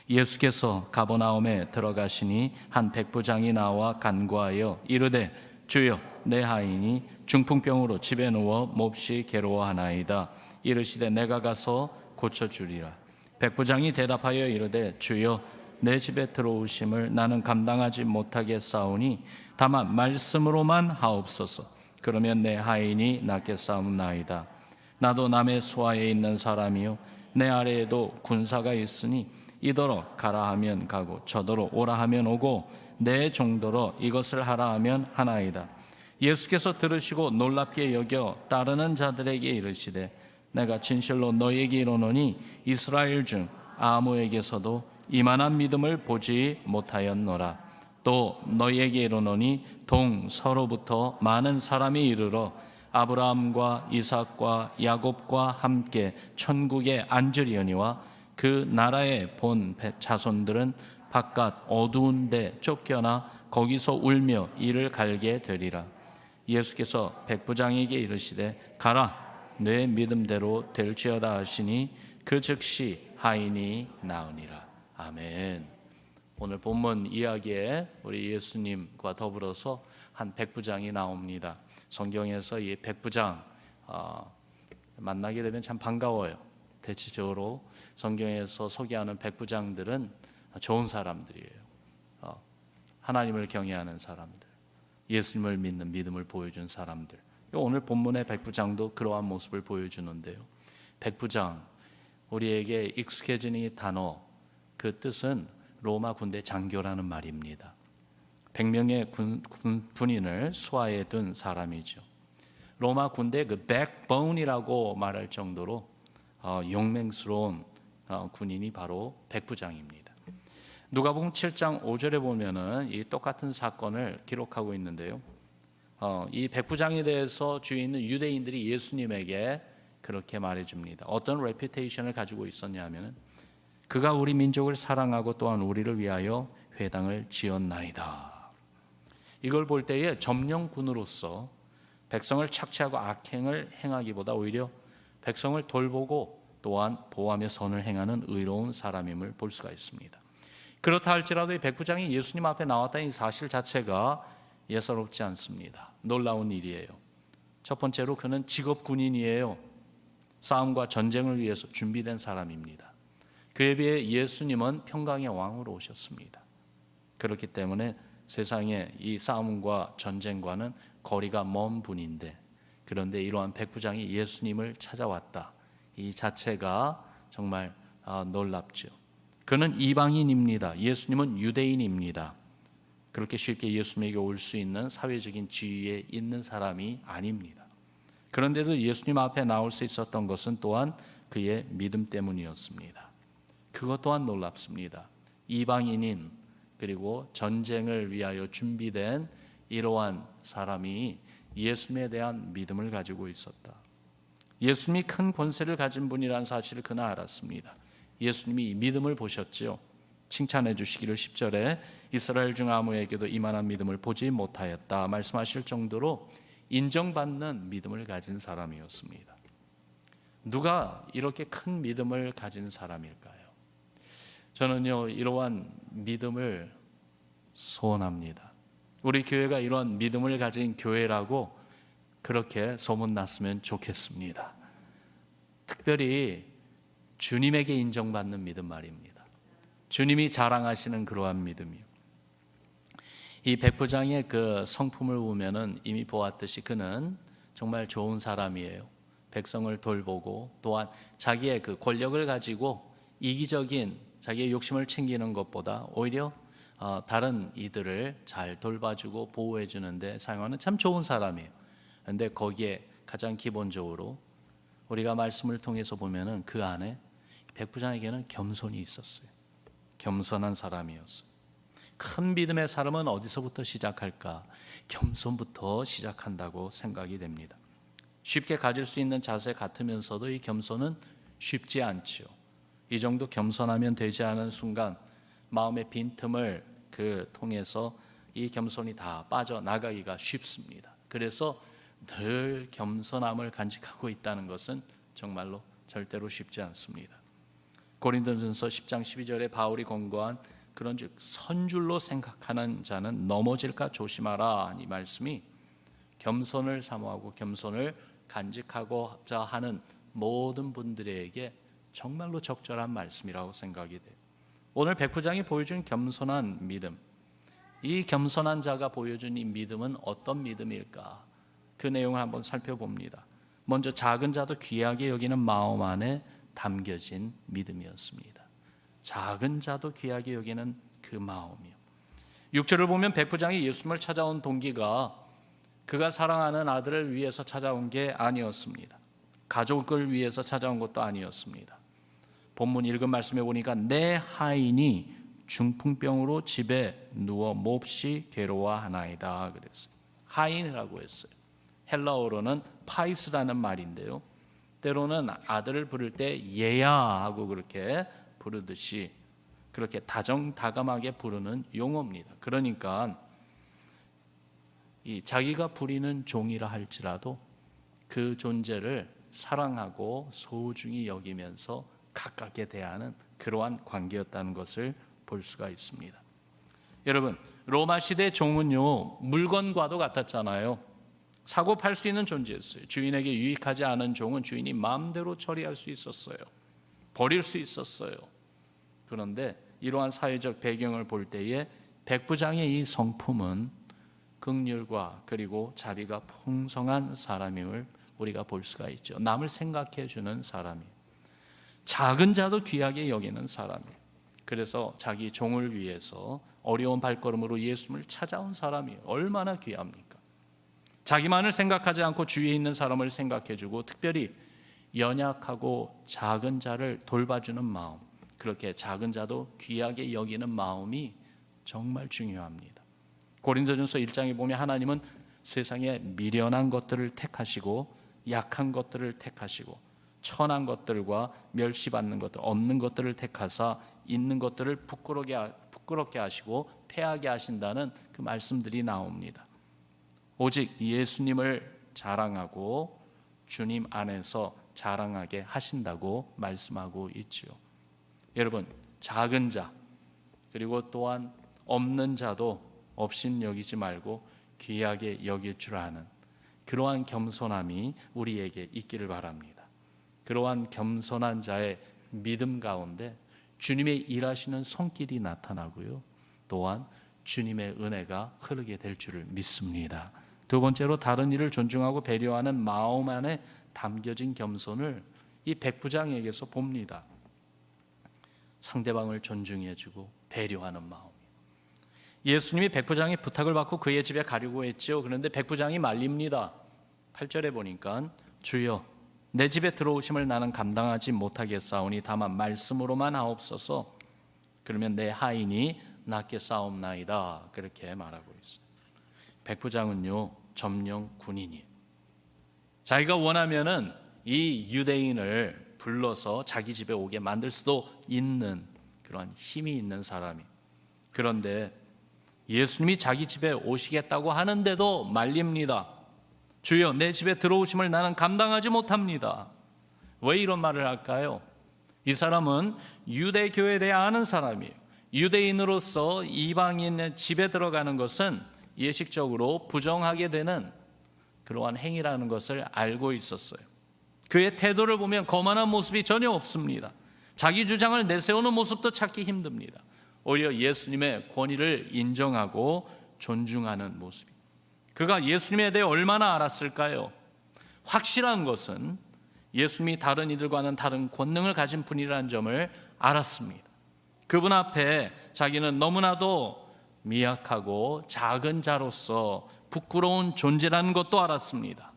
예수께서 가버나움에 들어가시니 한 백부장이 나와 간구하여 이르되 주여 내 하인이 중풍병으로 집에 누워 몹시 괴로워하나이다. 이르시되 내가 가서 고쳐주리라. 백부장이 대답하여 이르되 주여 내 집에 들어오심을 나는 감당하지 못하겠사오니 다만 말씀으로만 하옵소서. 그러면 내 하인이 낫겠사옵나이다. 나도 남의 수하에 있는 사람이요 내 아래에도 군사가 있으니 이더러 가라 하면 가고 저더러 오라 하면 오고 내 종더러 이것을 하라 하면 하나이다. 예수께서 들으시고 놀랍게 여겨 따르는 자들에게 이르시되 내가 진실로 너희에게 이르노니 이스라엘 중 아무에게서도 이만한 믿음을 보지 못하였노라. 또 너희에게 이르노니 동서로부터 많은 사람이 이르러 아브라함과 이삭과 야곱과 함께 천국에 앉으려니와 그 나라의 본 자손들은 바깥 어두운 데 쫓겨나 거기서 울며 이를 갈게 되리라. 예수께서 백부장에게 이르시되 가라 내 믿음대로 될지어다 하시니 그 즉시 하인이 나으니라. 아멘. 오늘 본문 이야기에 우리 예수님과 더불어서 한 백부장이 나옵니다. 성경에서 이 백부장 만나게 되면 참 반가워요. 대체적으로 성경에서 소개하는 백부장들은 좋은 사람들이에요. 하나님을 경외하는 사람들, 예수님을 믿는 믿음을 보여준 사람들. 오늘 본문의 백부장도 그러한 모습을 보여주는데요. 백부장, 우리에게 익숙해진 이 단어, 그 뜻은 로마 군대 장교라는 말입니다. 100명의 군인을 수하에 둔 사람이죠. 로마 군대의 그 백보운이라고 말할 정도로 용맹스러운 군인이 바로 백부장입니다. 누가복음 7장 5절에 보면은 이 똑같은 사건을 기록하고 있는데요. 이 백부장에 대해서 주위에 있는 유대인들이 예수님에게 그렇게 말해줍니다. 어떤 레퓨테이션을 가지고 있었냐면은 그가 우리 민족을 사랑하고 또한 우리를 위하여 회당을 지었나이다. 이걸 볼 때에 점령군으로서 백성을 착취하고 악행을 행하기보다 오히려 백성을 돌보고 또한 보호하며 선을 행하는 의로운 사람임을 볼 수가 있습니다. 그렇다 할지라도 이 백부장이 예수님 앞에 나왔다는 이 사실 자체가 예사롭지 않습니다. 놀라운 일이에요. 첫 번째로 그는 직업 군인이에요. 싸움과 전쟁을 위해서 준비된 사람입니다. 그에 비해 예수님은 평강의 왕으로 오셨습니다. 그렇기 때문에 세상의 이 싸움과 전쟁과는 거리가 먼 분인데, 그런데 이러한 백부장이 예수님을 찾아왔다. 이 자체가 정말 놀랍죠. 그는 이방인입니다. 예수님은 유대인입니다. 그렇게 쉽게 예수님에게 올 수 있는 사회적인 지위에 있는 사람이 아닙니다. 그런데도 예수님 앞에 나올 수 있었던 것은 또한 그의 믿음 때문이었습니다. 그것 또한 놀랍습니다. 이방인인 그리고 전쟁을 위하여 준비된 이러한 사람이 예수님에 대한 믿음을 가지고 있었다. 예수님이 큰 권세를 가진 분이라는 사실을 그는 알았습니다. 예수님이 이 믿음을 보셨지요. 칭찬해 주시기를 10절에 이스라엘 중 아무에게도 이만한 믿음을 보지 못하였다 말씀하실 정도로 인정받는 믿음을 가진 사람이었습니다. 누가 이렇게 큰 믿음을 가진 사람일까요? 저는요, 이러한 믿음을 소원합니다. 우리 교회가 이러한 믿음을 가진 교회라고 그렇게 소문났으면 좋겠습니다. 특별히 주님에게 인정받는 믿음 말입니다. 주님이 자랑하시는 그러한 믿음이요. 이 백부장의 그 성품을 보면은 이미 보았듯이 그는 정말 좋은 사람이에요. 백성을 돌보고 또한 자기의 그 권력을 가지고 이기적인 자기의 욕심을 챙기는 것보다 오히려 다른 이들을 잘 돌봐주고 보호해 주는데 사용하는 참 좋은 사람이에요. 그런데 거기에 가장 기본적으로 우리가 말씀을 통해서 보면은 그 안에 백부장에게는 겸손이 있었어요. 겸손한 사람이었어요. 큰 믿음의 사람은 어디서부터 시작할까? 겸손부터 시작한다고 생각이 됩니다. 쉽게 가질 수 있는 자세 같으면서도 이 겸손은 쉽지 않죠. 이 정도 겸손하면 되지 않은 순간 마음의 빈틈을 통해서 이 겸손이 다 빠져나가기가 쉽습니다. 그래서 늘 겸손함을 간직하고 있다는 것은 정말로 절대로 쉽지 않습니다. 고린도전서 10장 12절에 바울이 권고한 그런즉 선줄로 생각하는 자는 넘어질까 조심하라. 이 말씀이 겸손을 사모하고 겸손을 간직하고자 하는 모든 분들에게 정말로 적절한 말씀이라고 생각이 돼요. 오늘 백부장이 보여준 겸손한 믿음, 이 겸손한 자가 보여준 이 믿음은 어떤 믿음일까? 그 내용을 한번 살펴봅니다. 먼저 작은 자도 귀하게 여기는 마음 안에 담겨진 믿음이었습니다. 작은 자도 귀하게 여기는 그 마음이요. 6절을 보면 백부장이 예수님을 찾아온 동기가 그가 사랑하는 아들을 위해서 찾아온 게 아니었습니다. 가족을 위해서 찾아온 것도 아니었습니다. 본문 읽은 말씀에 보니까 내 하인이 중풍병으로 집에 누워 몹시 괴로워하나이다 그랬어요. 하인이라고 했어요. 헬라어로는 파이스라는 말인데요, 때로는 아들을 부를 때 얘야 하고 그렇게 부르듯이 그렇게 다정다감하게 부르는 용어입니다. 그러니까 이 자기가 부리는 종이라 할지라도 그 존재를 사랑하고 소중히 여기면서 가깝게 대하는 그러한 관계였다는 것을 볼 수가 있습니다. 여러분, 로마 시대 종은요 물건과도 같았잖아요. 사고 팔 수 있는 존재였어요. 주인에게 유익하지 않은 종은 주인이 마음대로 처리할 수 있었어요. 버릴 수 있었어요. 그런데 이러한 사회적 배경을 볼 때에 백부장의 이 성품은 긍휼과 그리고 자비가 풍성한 사람임을 우리가 볼 수가 있죠. 남을 생각해 주는 사람이에요. 작은 자도 귀하게 여기는 사람이에요. 그래서 자기 종을 위해서 어려운 발걸음으로 예수님을 찾아온 사람이에요. 얼마나 귀합니까? 자기만을 생각하지 않고 주위에 있는 사람을 생각해 주고 특별히 연약하고 작은 자를 돌봐주는 마음, 그렇게 작은 자도 귀하게 여기는 마음이 정말 중요합니다. 고린도전서 1장에 보면 하나님은 세상에 미련한 것들을 택하시고 약한 것들을 택하시고 천한 것들과 멸시받는 것들, 없는 것들을 택하사 있는 것들을 부끄럽게 하시고 패하게 하신다는 그 말씀들이 나옵니다. 오직 예수님을 자랑하고 주님 안에서 자랑하게 하신다고 말씀하고 있지요. 여러분, 작은 자 그리고 또한 없는 자도 없인 여기지 말고 귀하게 여길 줄 아는 그러한 겸손함이 우리에게 있기를 바랍니다. 그러한 겸손한 자의 믿음 가운데 주님의 일하시는 손길이 나타나고요, 또한 주님의 은혜가 흐르게 될 줄을 믿습니다. 두 번째로 다른 이를 존중하고 배려하는 마음 안에 담겨진 겸손을 이 백부장에게서 봅니다. 상대방을 존중해주고 배려하는 마음. 예수님이 백부장의 부탁을 받고 그의 집에 가려고 했죠. 그런데 백부장이 말립니다. 8절에 보니까 주여 내 집에 들어오심을 나는 감당하지 못하겠사오니 다만 말씀으로만 하옵소서. 그러면 내 하인이 낫게 싸움나이다. 그렇게 말하고 있어요. 백부장은요 점령 군인이에요. 자기가 원하면은 이 유대인을 불러서 자기 집에 오게 만들 수도 있는 그러한 힘이 있는 사람이. 그런데 예수님이 자기 집에 오시겠다고 하는데도 말립니다. 주여 내 집에 들어오심을 나는 감당하지 못합니다. 왜 이런 말을 할까요? 이 사람은 유대교에 대해 아는 사람이에요. 유대인으로서 이방인의 집에 들어가는 것은 예식적으로 부정하게 되는 그러한 행위라는 것을 알고 있었어요. 그의 태도를 보면 거만한 모습이 전혀 없습니다. 자기 주장을 내세우는 모습도 찾기 힘듭니다. 오히려 예수님의 권위를 인정하고 존중하는 모습입니다. 그가 예수님에 대해 얼마나 알았을까요? 확실한 것은 예수님이 다른 이들과는 다른 권능을 가진 분이라는 점을 알았습니다. 그분 앞에 자기는 너무나도 미약하고 작은 자로서 부끄러운 존재라는 것도 알았습니다.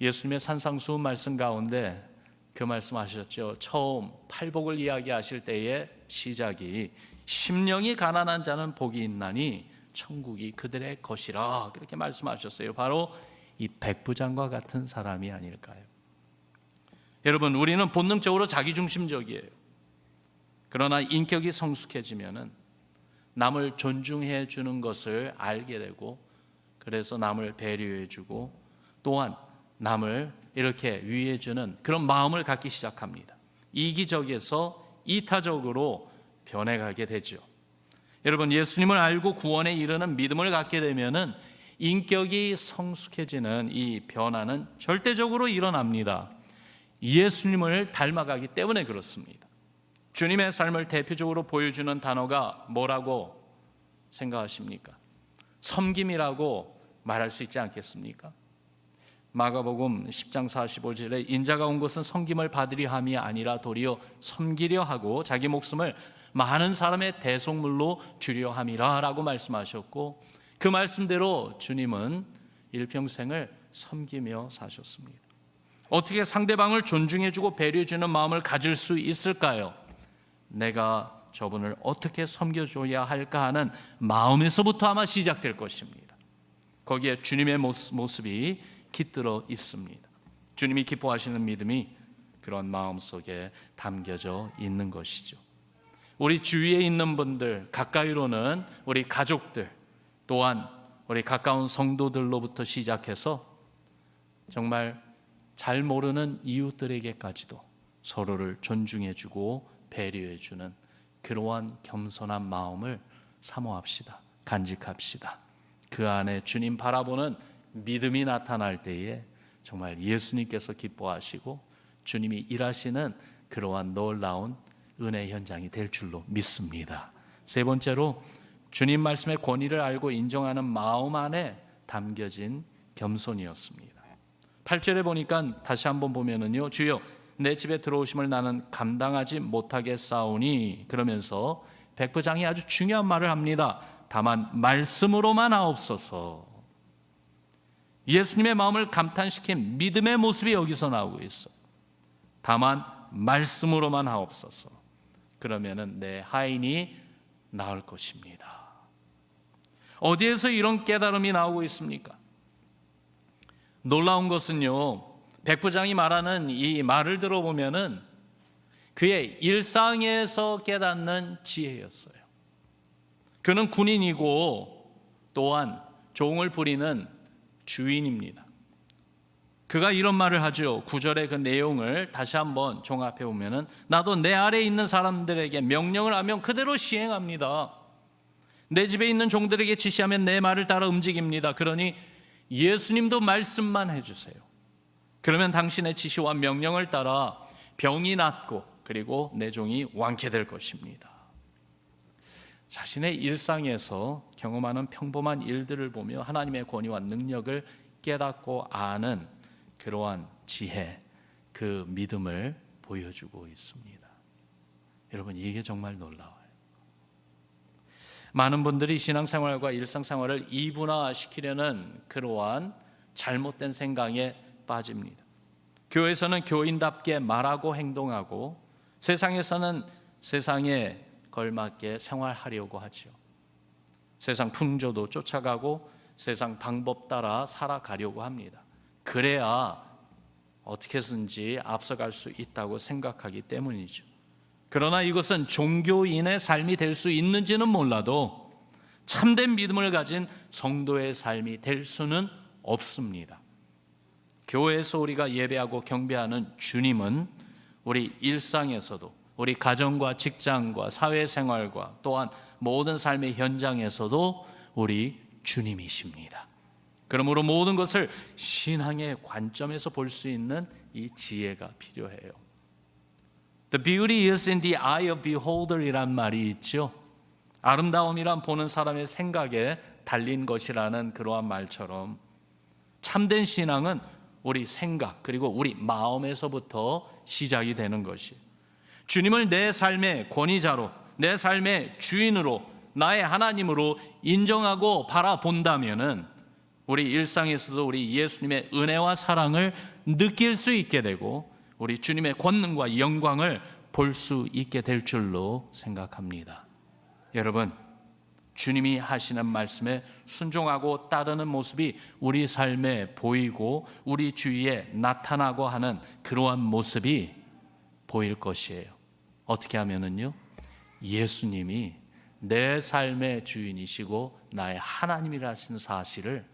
예수님의 산상수훈 말씀 가운데 그 말씀하셨죠. 처음 팔복을 이야기하실 때의 시작이 심령이 가난한 자는 복이 있나니 천국이 그들의 것이라 그렇게 말씀하셨어요. 바로 이 백부장과 같은 사람이 아닐까요? 여러분, 우리는 본능적으로 자기중심적이에요. 그러나 인격이 성숙해지면은 남을 존중해 주는 것을 알게 되고, 그래서 남을 배려해 주고 또한 남을 이렇게 위해 주는 그런 마음을 갖기 시작합니다. 이기적에서 이타적으로 변해가게 되죠. 여러분, 예수님을 알고 구원에 이르는 믿음을 갖게 되면은 인격이 성숙해지는 이 변화는 절대적으로 일어납니다. 예수님을 닮아가기 때문에 그렇습니다. 주님의 삶을 대표적으로 보여주는 단어가 뭐라고 생각하십니까? 섬김이라고 말할 수 있지 않겠습니까? 마가복음 10장 45절에 인자가 온 것은 섬김을 받으려 함이 아니라 도리어 섬기려 하고 자기 목숨을 많은 사람의 대속물로 주려 함이라 라고 말씀하셨고, 그 말씀대로 주님은 일평생을 섬기며 사셨습니다. 어떻게 상대방을 존중해주고 배려해주는 마음을 가질 수 있을까요? 내가 저분을 어떻게 섬겨줘야 할까 하는 마음에서부터 아마 시작될 것입니다. 거기에 주님의 모습이 깃들어 있습니다. 주님이 기뻐하시는 믿음이 그런 마음 속에 담겨져 있는 것이죠. 우리 주위에 있는 분들, 가까이로는 우리 가족들, 또한 우리 가까운 성도들로부터 시작해서 정말 잘 모르는 이웃들에게까지도 서로를 존중해주고 배려해주는 그러한 겸손한 마음을 사모합시다. 간직합시다. 그 안에 주님 바라보는 믿음이 나타날 때에 정말 예수님께서 기뻐하시고 주님이 일하시는 그러한 놀라운 은혜 현장이 될 줄로 믿습니다. 세 번째로, 주님 말씀의 권위를 알고 인정하는 마음 안에 담겨진 겸손이었습니다. 8절에 보니까 다시 한번 보면은요, 주여 내 집에 들어오심을 나는 감당하지 못하겠사오니, 그러면서 백부장이 아주 중요한 말을 합니다. 다만 말씀으로만 하옵소서. 예수님의 마음을 감탄시킨 믿음의 모습이 여기서 나오고 있어요. 다만 말씀으로만 하옵소서. 그러면은 내 하인이 나을 것입니다. 어디에서 이런 깨달음이 나오고 있습니까? 놀라운 것은요, 백부장이 말하는 이 말을 들어보면은 그의 일상에서 깨닫는 지혜였어요. 그는 군인이고 또한 종을 부리는 주인입니다. 그가 이런 말을 하죠. 9절의 그 내용을 다시 한번 종합해 보면은, 나도 내 아래에 있는 사람들에게 명령을 하면 그대로 시행합니다. 내 집에 있는 종들에게 지시하면 내 말을 따라 움직입니다. 그러니 예수님도 말씀만 해주세요. 그러면 당신의 지시와 명령을 따라 병이 낫고 그리고 내 종이 완쾌 될 것입니다. 자신의 일상에서 경험하는 평범한 일들을 보며 하나님의 권위와 능력을 깨닫고 아는 그러한 지혜, 그 믿음을 보여주고 있습니다. 여러분, 이게 정말 놀라워요. 많은 분들이 신앙생활과 일상생활을 이분화시키려는 그러한 잘못된 생각에 빠집니다. 교회에서는 교인답게 말하고 행동하고, 세상에서는 세상에 걸맞게 생활하려고 하죠. 세상 풍조도 쫓아가고 세상 방법 따라 살아가려고 합니다. 그래야 어떻게든지 앞서갈 수 있다고 생각하기 때문이죠. 그러나 이것은 종교인의 삶이 될 수 있는지는 몰라도 참된 믿음을 가진 성도의 삶이 될 수는 없습니다. 교회에서 우리가 예배하고 경배하는 주님은 우리 일상에서도, 우리 가정과 직장과 사회생활과 또한 모든 삶의 현장에서도 우리 주님이십니다. 그러므로 모든 것을 신앙의 관점에서 볼 수 있는 이 지혜가 필요해요. The beauty is in the eye of beholder 이란 말이 있죠. 아름다움이란 보는 사람의 생각에 달린 것이라는 그러한 말처럼 참된 신앙은 우리 생각 그리고 우리 마음에서부터 시작이 되는 것이에요. 주님을 내 삶의 권위자로, 내 삶의 주인으로, 나의 하나님으로 인정하고 바라본다면은 우리 일상에서도 우리 예수님의 은혜와 사랑을 느낄 수 있게 되고 우리 주님의 권능과 영광을 볼 수 있게 될 줄로 생각합니다. 여러분, 주님이 하시는 말씀에 순종하고 따르는 모습이 우리 삶에 보이고 우리 주위에 나타나고 하는 그러한 모습이 보일 것이에요. 어떻게 하면은요, 예수님이 내 삶의 주인이시고 나의 하나님이라 하시는 사실을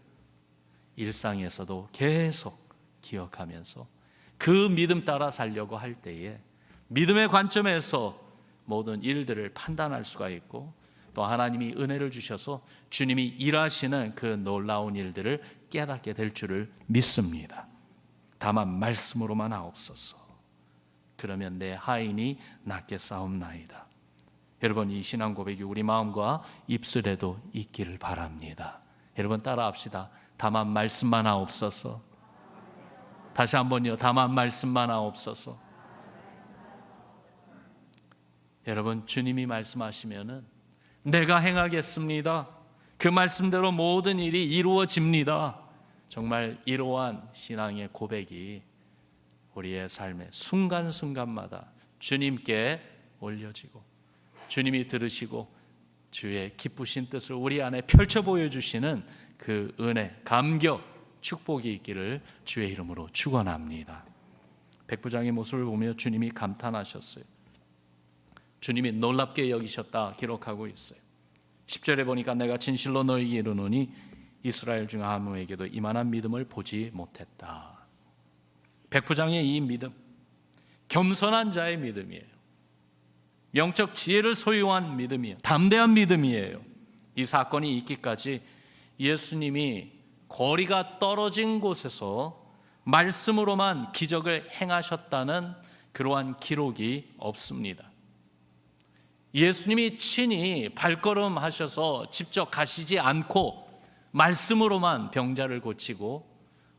일상에서도 계속 기억하면서 그 믿음 따라 살려고 할 때에 믿음의 관점에서 모든 일들을 판단할 수가 있고, 또 하나님이 은혜를 주셔서 주님이 일하시는 그 놀라운 일들을 깨닫게 될 줄을 믿습니다. 다만 말씀으로만 하옵소서. 그러면 내 하인이 낫게 싸움나이다. 여러분, 이 신앙 고백이 우리 마음과 입술에도 있기를 바랍니다. 여러분 따라합시다. 다만 말씀만 하옵소서. 다시 한번요. 다만 말씀만 하옵소서. 여러분, 주님이 말씀하시면은 내가 행하겠습니다. 그 말씀대로 모든 일이 이루어집니다. 정말 이러한 신앙의 고백이 우리의 삶의 순간순간마다 주님께 올려지고, 주님이 들으시고 주의 기쁘신 뜻을 우리 안에 펼쳐 보여주시는 그 은혜, 감격, 축복이 있기를 주의 이름으로 축원합니다. 백부장의 모습을 보며 주님이 감탄하셨어요. 주님이 놀랍게 여기셨다 기록하고 있어요. 10절에 보니까 내가 진실로 너에게 이르노니 이스라엘 중 아무에게도 이만한 믿음을 보지 못했다. 백부장의 이 믿음, 겸손한 자의 믿음이에요. 영적 지혜를 소유한 믿음이에요. 담대한 믿음이에요. 이 사건이 있기까지 예수님이 거리가 떨어진 곳에서 말씀으로만 기적을 행하셨다는 그러한 기록이 없습니다. 예수님이 친히 발걸음하셔서 직접 가시지 않고 말씀으로만 병자를 고치고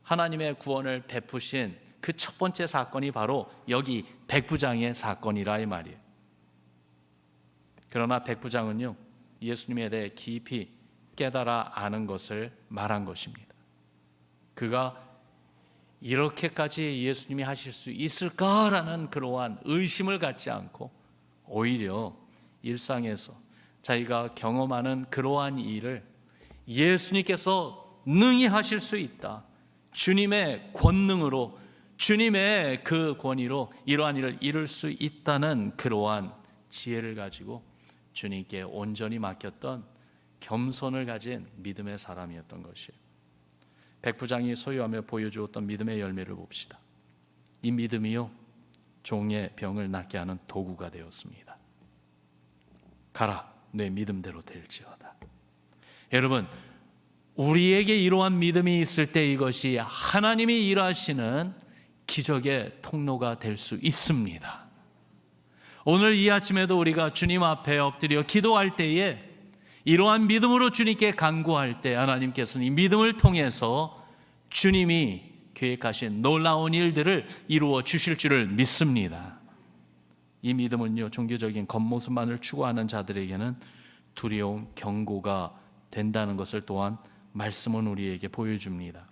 하나님의 구원을 베푸신 그 첫 번째 사건이 바로 여기 백부장의 사건이라 이 말이에요. 그러나 백부장은요, 예수님에 대해 깊이 깨달아 아는 것을 말한 것입니다. 그가 이렇게까지 예수님이 하실 수 있을까라는 그러한 의심을 갖지 않고 오히려 일상에서 자기가 경험하는 그러한 일을 예수님께서 능히 하실 수 있다, 주님의 권능으로, 주님의 그 권위로 이러한 일을 이룰 수 있다는 그러한 지혜를 가지고 주님께 온전히 맡겼던 겸손을 가진 믿음의 사람이었던 것이에요. 백부장이 소유하며 보여주었던 믿음의 열매를 봅시다. 이 믿음이요, 종의 병을 낫게 하는 도구가 되었습니다. 가라, 내 믿음대로 될지어다. 여러분, 우리에게 이러한 믿음이 있을 때 이것이 하나님이 일하시는 기적의 통로가 될 수 있습니다. 오늘 이 아침에도 우리가 주님 앞에 엎드려 기도할 때에 이러한 믿음으로 주님께 간구할 때 하나님께서는 이 믿음을 통해서 주님이 계획하신 놀라운 일들을 이루어 주실 줄을 믿습니다. 이 믿음은요, 종교적인 겉모습만을 추구하는 자들에게는 두려움, 경고가 된다는 것을 또한 말씀은 우리에게 보여줍니다.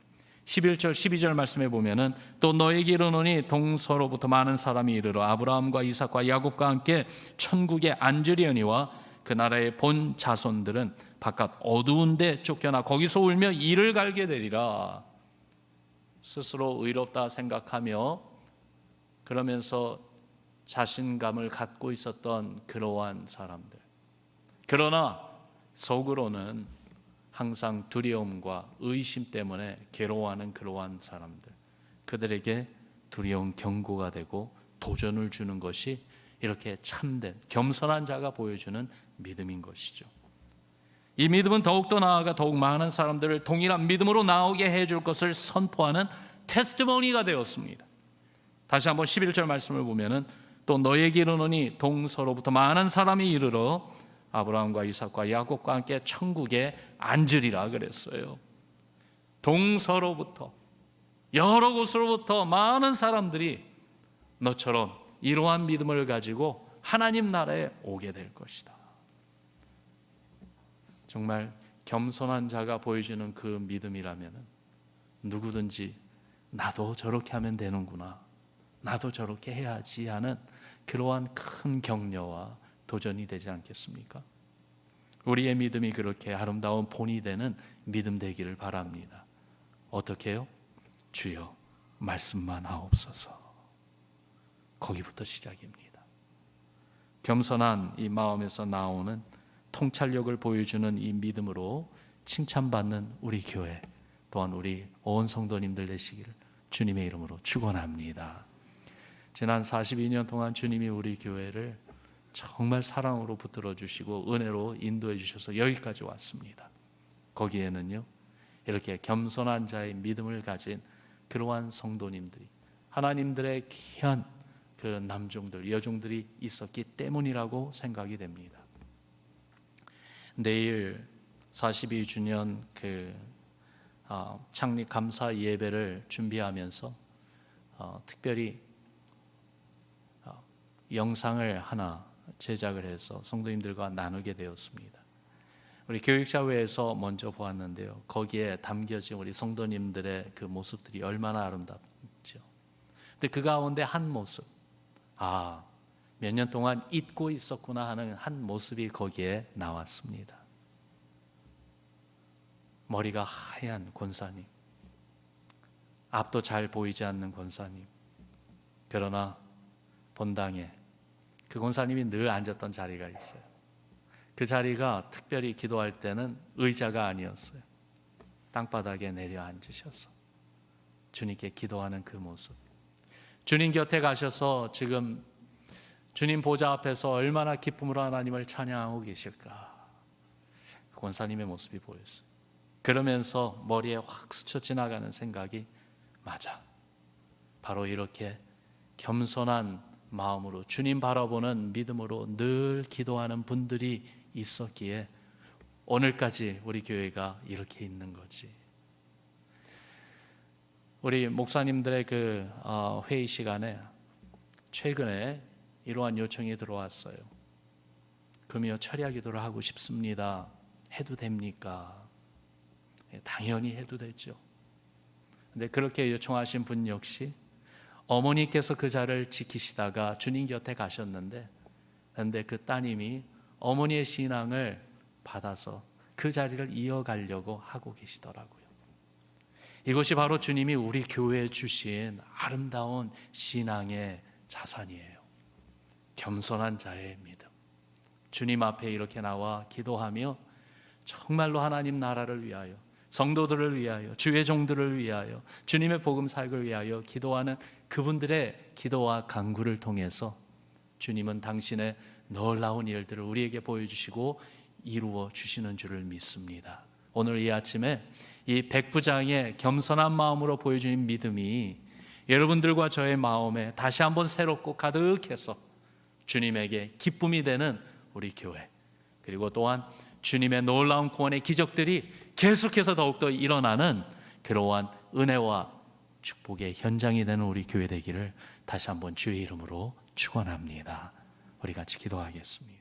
11절 12절 말씀에 보면은 또 너에게 이르노니 동서로부터 많은 사람이 이르러 아브라함과 이삭과 야곱과 함께 천국에 앉으려니와 그 나라의 본 자손들은 바깥 어두운 데 쫓겨나 거기서 울며 이를 갈게 되리라. 스스로 의롭다 생각하며 그러면서 자신감을 갖고 있었던 그러한 사람들, 그러나 속으로는 항상 두려움과 의심 때문에 괴로워하는 그러한 사람들, 그들에게 두려운 경고가 되고 도전을 주는 것이 이렇게 참된 겸손한 자가 보여주는 믿음인 것이죠. 이 믿음은 더욱더 나아가 더욱 많은 사람들을 동일한 믿음으로 나오게 해줄 것을 선포하는 테스티모니가 되었습니다. 다시 한번 11절 말씀을 보면은 또 너에게 이르노니 동서로부터 많은 사람이 이르러 아브라함과 이삭과 야곱과 함께 천국에 앉으리라 그랬어요. 동서로부터, 여러 곳으로부터 많은 사람들이 너처럼 이러한 믿음을 가지고 하나님 나라에 오게 될 것이다. 정말 겸손한 자가 보여주는 그 믿음이라면 누구든지 나도 저렇게 하면 되는구나, 나도 저렇게 해야지 하는 그러한 큰 격려와 도전이 되지 않겠습니까? 우리의 믿음이 그렇게 아름다운 본이 되는 믿음 되기를 바랍니다. 어떻게 해요? 주여 말씀만 하옵소서. 거기부터 시작입니다. 겸손한 이 마음에서 나오는 통찰력을 보여주는 이 믿음으로 칭찬받는 우리 교회, 또한 우리 온 성도님들 되시기를 주님의 이름으로 축원합니다. 지난 42년 동안 주님이 우리 교회를 정말 사랑으로 붙들어 주시고 은혜로 인도해 주셔서 여기까지 왔습니다. 거기에는요, 이렇게 겸손한 자의 믿음을 가진 그러한 성도님들이, 하나님들의 귀한 그 남종들, 여종들이 있었기 때문이라고 생각이 됩니다. 내일 42주년 창립 감사 예배를 준비하면서 특별히 영상을 하나 제작을 해서 성도님들과 나누게 되었습니다. 우리 교육자회에서 먼저 보았는데요, 거기에 담겨진 우리 성도님들의 그 모습들이 얼마나 아름답죠. 근데 그 가운데 한 모습, 몇 년 동안 잊고 있었구나 하는 한 모습이 거기에 나왔습니다. 머리가 하얀 권사님, 앞도 잘 보이지 않는 권사님, 그러나 본당에 그 권사님이 늘 앉았던 자리가 있어요. 그 자리가 특별히 기도할 때는 의자가 아니었어요. 땅바닥에 내려 앉으셔서 주님께 기도하는 그 모습, 주님 곁에 가셔서 지금 주님 보좌 앞에서 얼마나 기쁨으로 하나님을 찬양하고 계실까, 그 권사님의 모습이 보였어요. 그러면서 머리에 확 스쳐 지나가는 생각이, 맞아, 바로 이렇게 겸손한 마음으로 주님 바라보는 믿음으로 늘 기도하는 분들이 있었기에 오늘까지 우리 교회가 이렇게 있는 거지. 우리 목사님들의 그 회의 시간에 최근에 이러한 요청이 들어왔어요. 금요 철야 기도를 하고 싶습니다. 해도 됩니까? 당연히 해도 되죠. 근데 그렇게 요청하신 분 역시 어머니께서 그 자를 지키시다가 주님 곁에 가셨는데, 그런데 그 따님이 어머니의 신앙을 받아서 그 자리를 이어가려고 하고 계시더라고요. 이것이 바로 주님이 우리 교회에 주신 아름다운 신앙의 자산이에요. 겸손한 자의 믿음. 주님 앞에 이렇게 나와 기도하며 정말로 하나님 나라를 위하여, 성도들을 위하여, 주의 종들을 위하여, 주님의 복음 사역을 위하여 기도하는 그분들의 기도와 간구를 통해서 주님은 당신의 놀라운 일들을 우리에게 보여주시고 이루어 주시는 줄을 믿습니다. 오늘 이 아침에 이 백부장의 겸손한 마음으로 보여주는 믿음이 여러분들과 저의 마음에 다시 한번 새롭고 가득해서 주님에게 기쁨이 되는 우리 교회, 그리고 또한 주님의 놀라운 구원의 기적들이 계속해서 더욱더 일어나는 그러한 은혜와 축복의 현장이 되는 우리 교회 되기를 다시 한번 주의 이름으로 축원합니다. 우리 같이 기도하겠습니다.